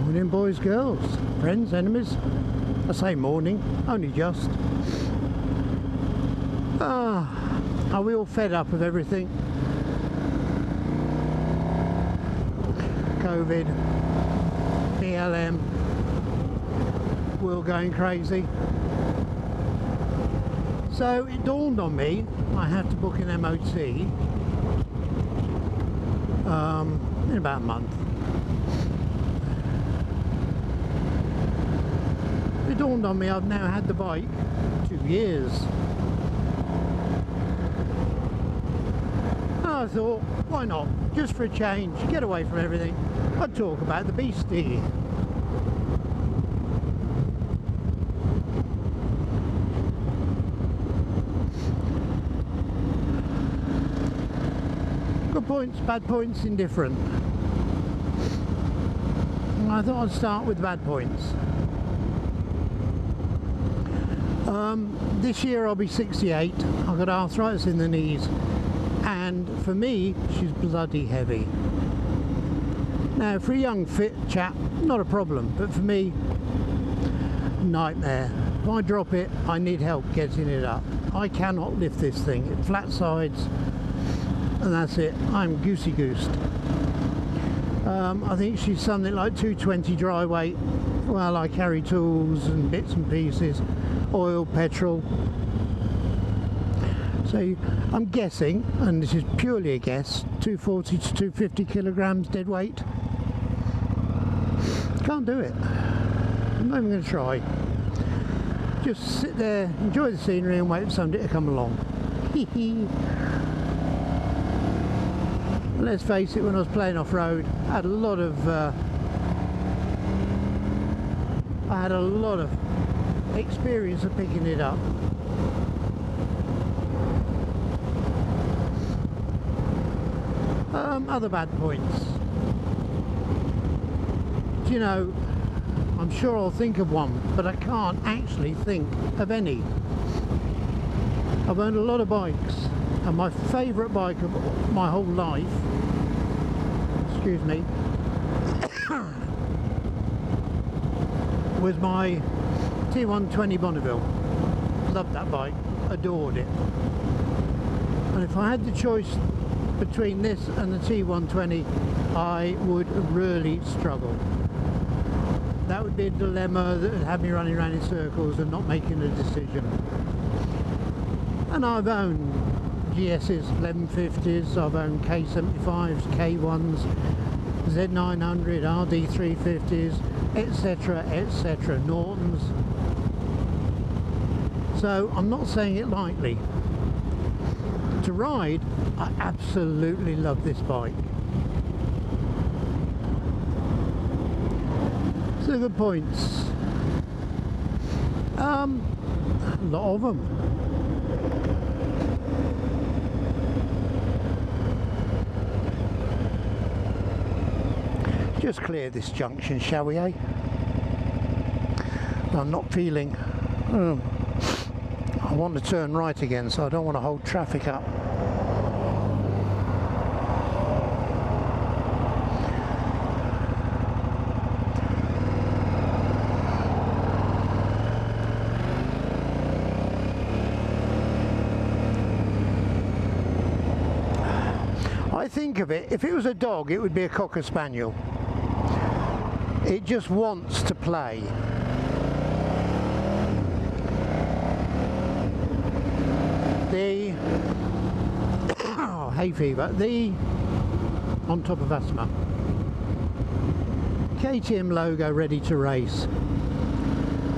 Morning, boys, girls, friends, enemies. I say morning, only just. Are we all fed up of everything? COVID, BLM, world going crazy. So it dawned on me I have to book an MOT in about a month. It dawned on me I've now had the bike 2 years. And I thought, why not? Just for a change, get away from everything. I'd talk about the beastie. Good points, bad points, indifferent. And I thought I'd start with bad points. This year I'll be 68. I've got arthritis in the knees, and for me she's bloody heavy. Now for a young fit chap, not a problem, but for me, nightmare. If I drop it, I need help getting it up. I cannot lift this thing. It flat sides, and that's it. I'm goosey goosed. I think she's something like 220 dry weight. Well, I carry tools and bits and pieces, oil, petrol. So I'm guessing, and this is purely a guess, 240 to 250 kilograms dead weight. Can't do it. I'm not even going to try. Just sit there, enjoy the scenery and wait for somebody to come along. Let's face it, when I was playing off-road, I had a lot of experience of picking it up. Other bad points. Do you know, I'm sure I'll think of one, but I can't actually think of any. I've owned a lot of bikes, and my favourite bike of my whole life, excuse me, was my T120 Bonneville. Loved that bike, adored it. And if I had the choice between this and the T120, I would really struggle. That would be a dilemma that would have me running around in circles and not making a decision. And I've owned GS's, 1150s, I've owned K75s, K1s, Z900, RD350s, etc, etc, Nortons. So I'm not saying it lightly. To ride, I absolutely love this bike. So good points. A lot of them. Just clear this junction, shall we, eh? I'm not feeling... I want to turn right again, so I don't want to hold traffic up. I think of it, if it was a dog, it would be a Cocker Spaniel. It just wants to play. The hay fever, the on top of asthma. KTM logo ready to race.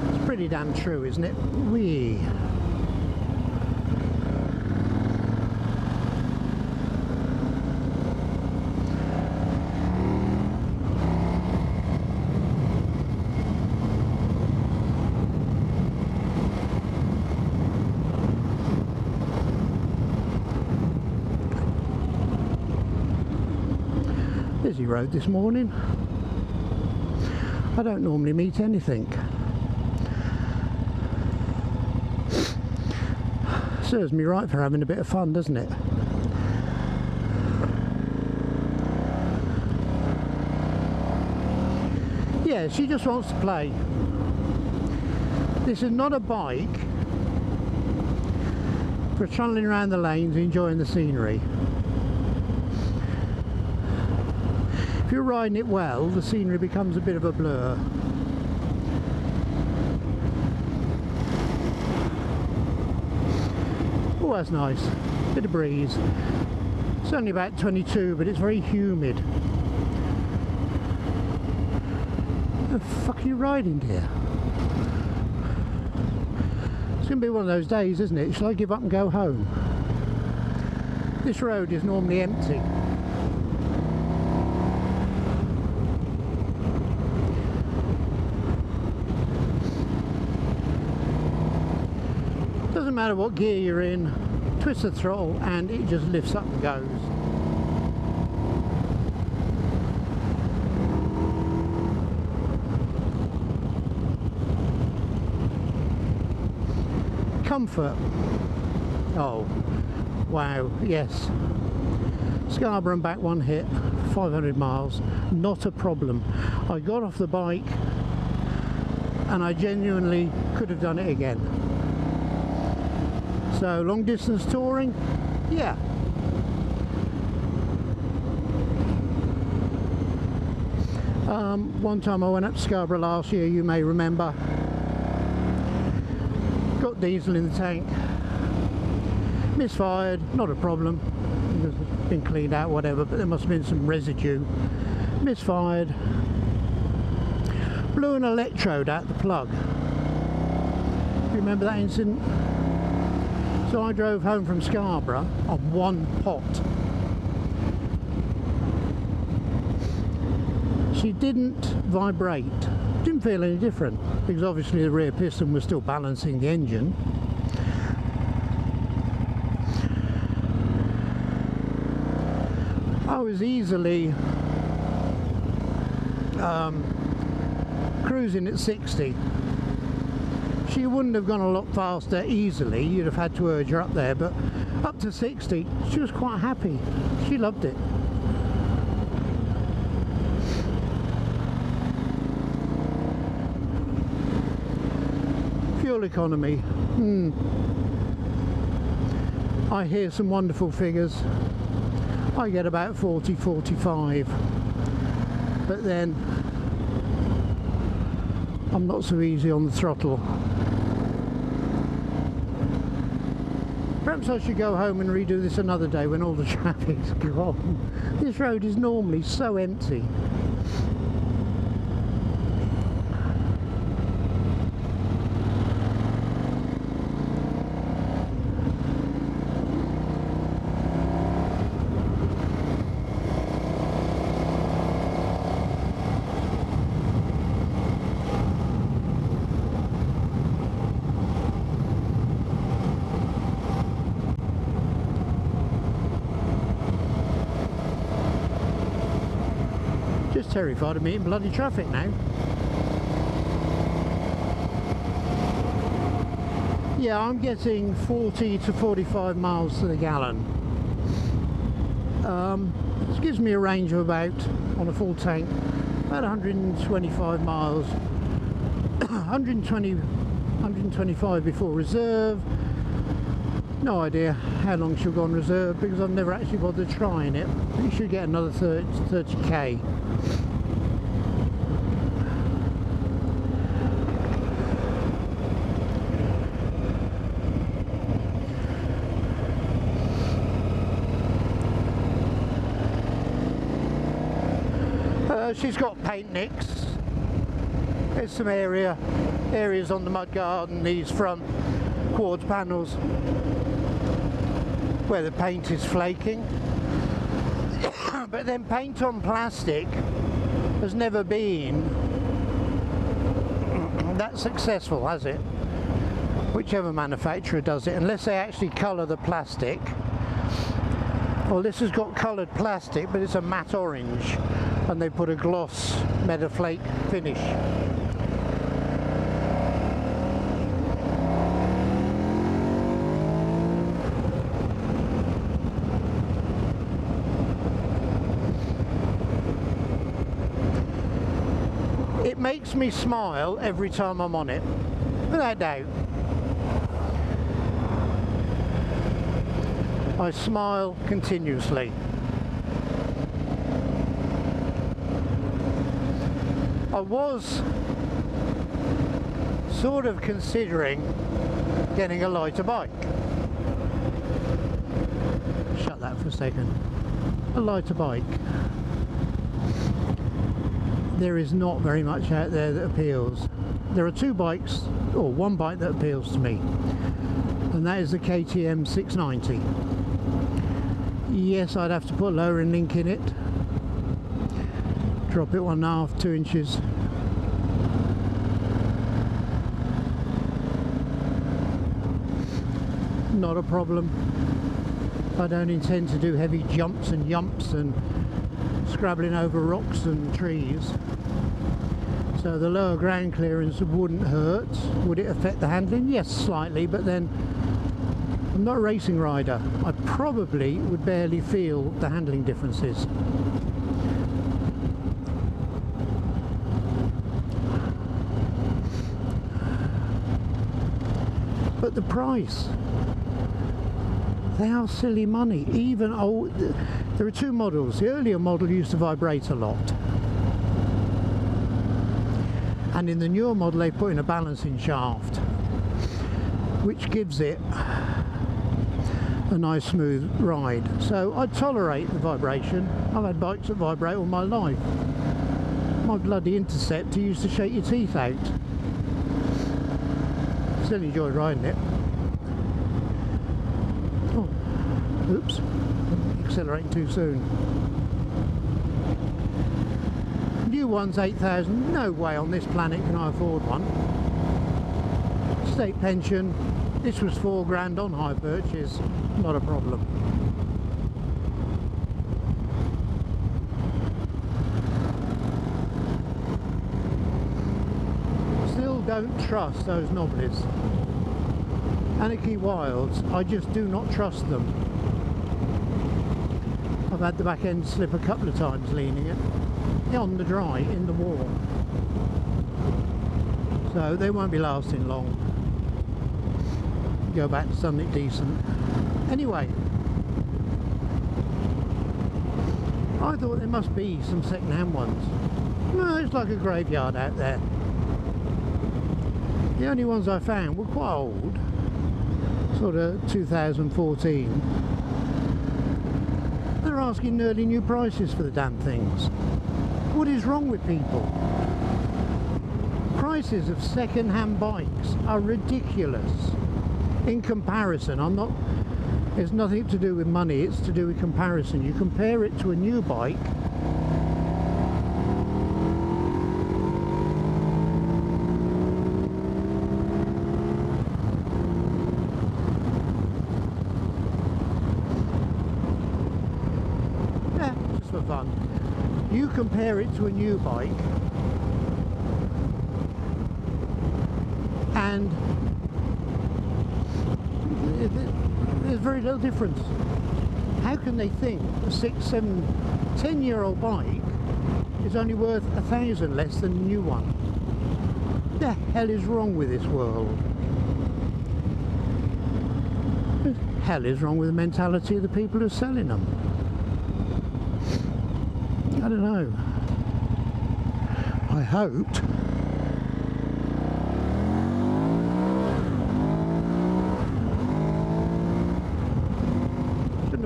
It's pretty damn true, isn't it? Whee. Busy road this morning. I don't normally meet anything. Serves me right for having a bit of fun, doesn't it? yeah, she just wants to play. This is not a bike for trundling around the lanes enjoying the scenery. If you're riding it well, the scenery becomes a bit of a blur. Oh, that's nice. Bit of breeze. It's only about 22, but it's very humid. What the fuck are you riding, dear? It's going to be one of those days, isn't it? Shall I give up and go home? This road is normally empty. Doesn't matter what gear you're in, twist the throttle and it just lifts up and goes. Comfort. Oh, wow, yes. Scarborough and back one hit, 500 miles, not a problem. I got off the bike and I genuinely could have done it again. So long distance touring, yeah. One time I went up to Scarborough last year, you may remember. Got diesel in the tank, misfired, not a problem, it's been cleaned out, whatever, but there must have been some residue. Misfired, blew an electrode out the plug. You remember that incident? So I drove home from Scarborough on one pot. She didn't vibrate, didn't feel any different, because obviously the rear piston was still balancing the engine. I was easily cruising at 60. She wouldn't have gone a lot faster easily, you'd have had to urge her up there, but up to 60 she was quite happy, she loved it. Fuel economy, I hear some wonderful figures. I get about 40-45, but then I'm not so easy on the throttle. Perhaps I should go home and redo this another day when all the traffic's gone. This road is normally so empty. Just terrified of meeting bloody traffic now. Yeah, I'm getting 40 to 45 miles to the gallon. This gives me a range of about, on a full tank, about 125 miles. 125 before reserve. No idea how long she'll go on reserve because I've never actually bothered trying it. You should get another 30k. She's got paint nicks. There's some areas on the mudguard and these front quartz panels where the paint is flaking. But then paint on plastic has never been that successful, has it? Whichever manufacturer does it, unless they actually colour the plastic. Well, this has got coloured plastic, but it's a matte orange, and they put a gloss Metaflake finish. It makes me smile every time I'm on it, without doubt. I smile continuously. I was sort of considering getting a lighter bike. Shut that for a second. A lighter bike. There is not very much out there that appeals. There are two bikes, or one bike that appeals to me, and that is the KTM 690. Yes, I'd have to put a lowering link in it, drop it 1.5, 2 inches. Not a problem. I don't intend to do heavy jumps and yumps and scrabbling over rocks and trees, so the lower ground clearance wouldn't hurt. Would it affect the handling? Yes, slightly, but then I'm not a racing rider. I probably would barely feel the handling differences. But the price, they are silly money. Even old, there are two models. The earlier model used to vibrate a lot, and in the newer model they put in a balancing shaft, which gives it a nice smooth ride. So I tolerate the vibration. I've had bikes that vibrate all my life. My bloody Interceptor used to shake your teeth out. Still enjoy riding it. Oh, oops, accelerating too soon. New one's 8,000. No way on this planet can I afford one. State pension. This was 4 grand on hire purchase. Not a problem. Still don't trust those knobblies. Anarchy Wilds, I just do not trust them. I've had the back end slip a couple of times leaning it on the dry in the wall, so they won't be lasting long. Go back to something decent. Anyway, I thought there must be some second-hand ones. No, it's like a graveyard out there. The only ones I found were quite old, sort of 2014. They're asking nearly new prices for the damn things. What is wrong with people? Prices of second-hand bikes are ridiculous. In comparison, it's nothing to do with money, it's to do with comparison. You compare it to a new bike, yeah, just for fun. You compare it to a new bike, and there's very little difference. How can they think a 6, 7, 10-year-old bike is only worth 1,000 less than a new one? What the hell is wrong with this world? What the hell is wrong with the mentality of the people who are selling them? I don't know. I hoped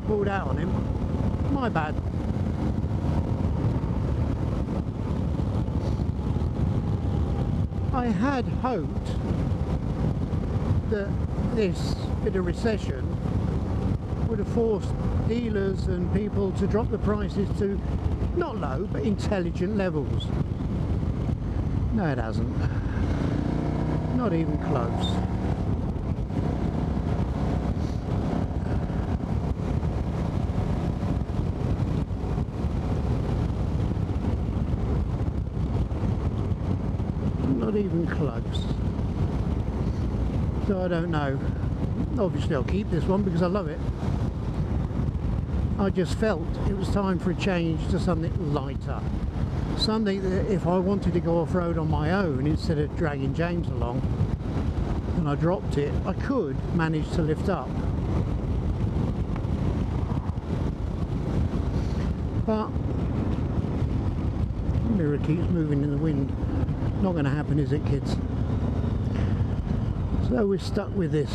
pulled out on him. My bad. I had hoped that this bit of recession would have forced dealers and people to drop the prices to not low but intelligent levels. No, it hasn't. Not even close. Not even close. So I don't know. Obviously I'll keep this one because I love it. I just felt it was time for a change to something lighter. something that if I wanted to go off-road on my own instead of dragging James along and I dropped it, I could manage to lift up. But the mirror keeps moving in the wind. Not going to happen, is it, kids? So we're stuck with this.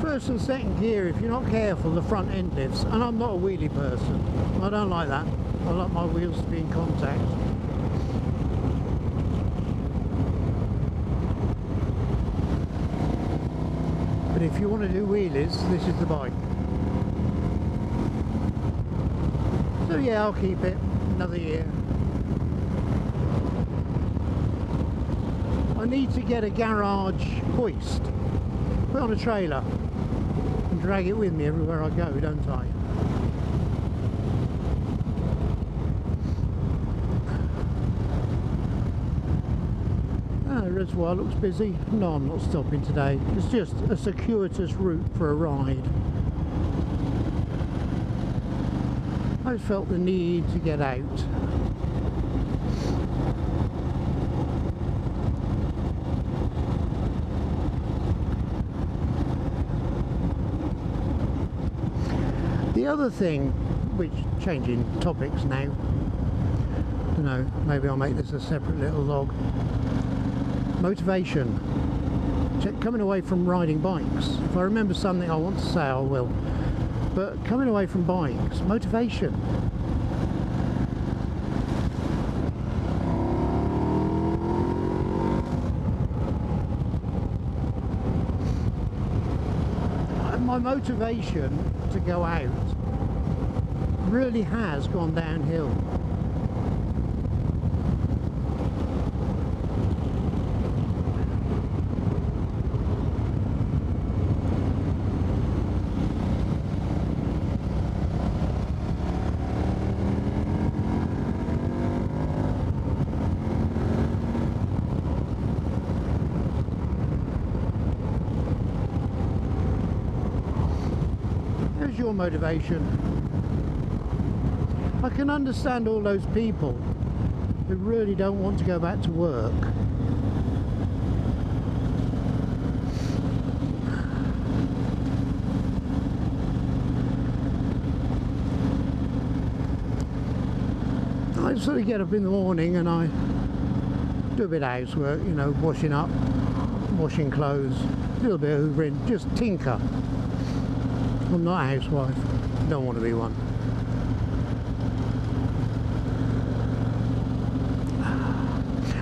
First and second gear, if you're not careful, the front end lifts, and I'm not a wheelie person. I don't like that. I like my wheels to be in contact. But if you want to do wheelies, this is the bike. So yeah, I'll keep it another year. I need to get a garage hoist, put on a trailer and drag it with me everywhere I go, don't I? The reservoir looks busy. No, I'm not stopping today. It's just a circuitous route for a ride. I felt the need to get out. The other thing, which changing topics now, you know, maybe I'll make this a separate little log. Motivation. Coming away from riding bikes. If I remember something I want to say, I will. But coming away from bikes, motivation. My motivation to go out really has gone downhill. Your motivation. I can understand all those people who really don't want to go back to work. I sort of get up in the morning and I do a bit of housework, you know, washing up, washing clothes, a little bit of hoovering, just tinker. I'm not a housewife, don't want to be one.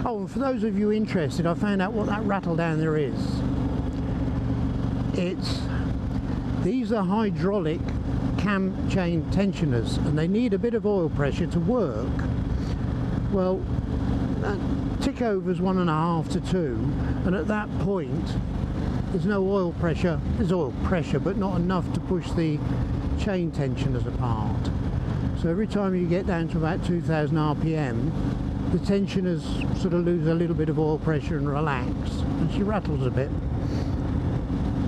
Oh, and for those of you interested, I found out what that rattle down there is. These are hydraulic cam chain tensioners and they need a bit of oil pressure to work. Well, tick overs 1.5 to 2, and at that point there's no oil pressure. There's oil pressure, but not enough to push the chain tensioners apart. So every time you get down to about 2000 RPM, the tensioners sort of lose a little bit of oil pressure and relax, and she rattles a bit.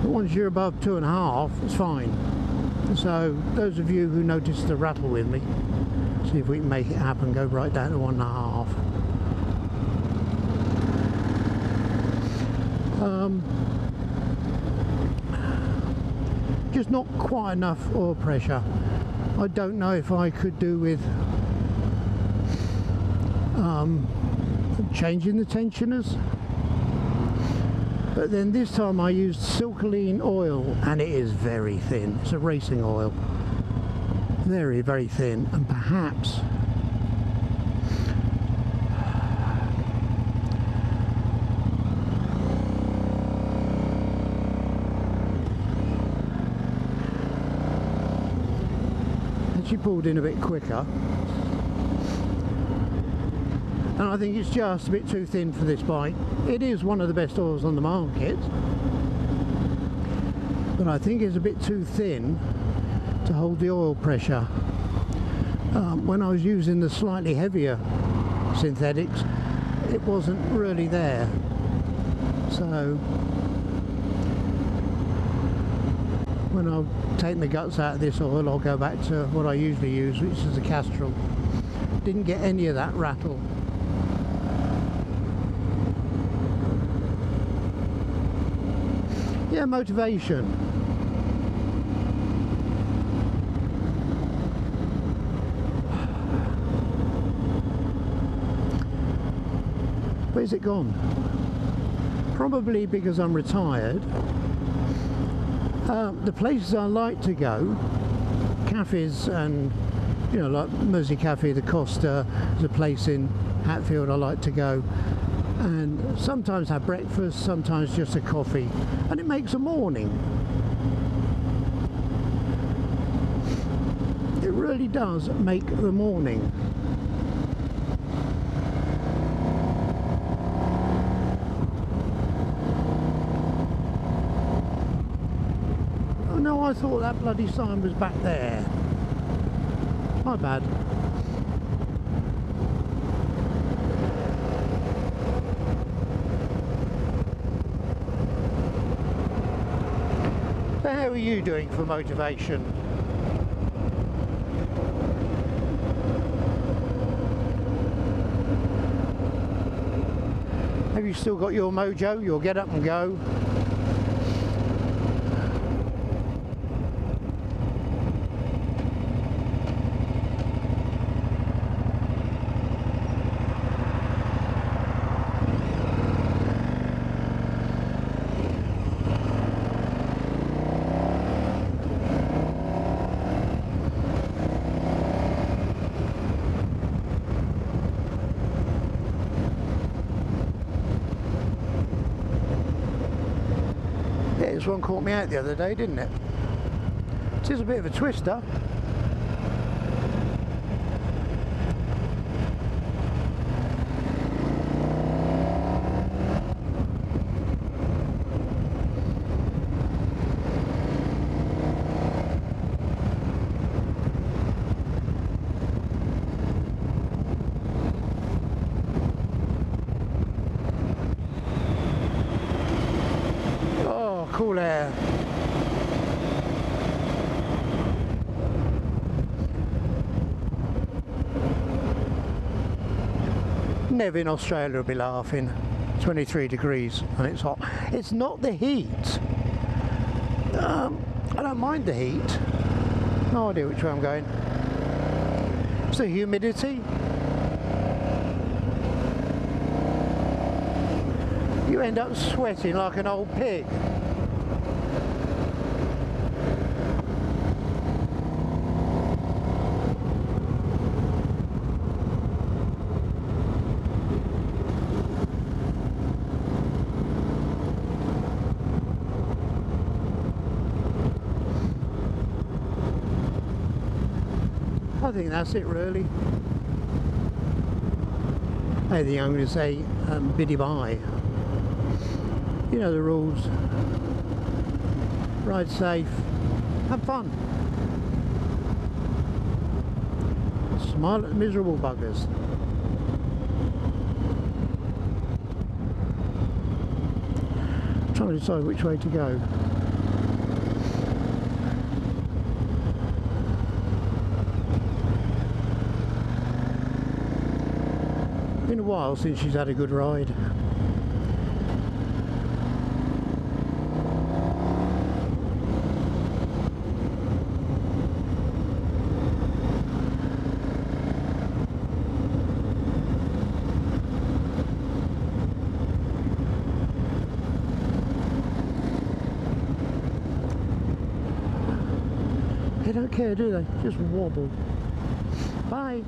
But once you're above 2.5, it's fine. So those of you who notice the rattle with me, see if we can make it happen, go right down to 1.5. Just not quite enough oil pressure. I don't know if I could do with changing the tensioners, but then this time I used Silkaline oil and it is very thin. It's a racing oil, very, very thin, and perhaps she pulled in a bit quicker, and I think it's just a bit too thin for this bike. It is one of the best oils on the market, but I think it's a bit too thin to hold the oil pressure. When I was using the slightly heavier synthetics, it wasn't really there. So when I've taken the guts out of this oil, I'll go back to what I usually use, which is the Castrol. Didn't get any of that rattle. Yeah, motivation. Where's it gone? Probably because I'm retired. The places I like to go, cafes and, you know, like Mersey Cafe, the Costa, there's a place in Hatfield I like to go, and sometimes have breakfast, sometimes just a coffee, and it makes a morning. It really does make the morning. I thought that bloody sign was back there. My bad. So how are you doing for motivation? Have you still got your mojo, your get up and go? This one caught me out the other day, didn't it? It is a bit of a twister. Cool air. Never in Australia will be laughing. 23 degrees and it's hot. It's not the heat. I don't mind the heat. No idea which way I'm going. It's the humidity. You end up sweating like an old pig. I think that's it really. I think I'm going to say biddy bye. You know the rules. Ride safe. Have fun. Smile at the miserable buggers. I'm trying to decide which way to go. Been a while since she's had a good ride. They don't care, do they? Just wobble. Bye.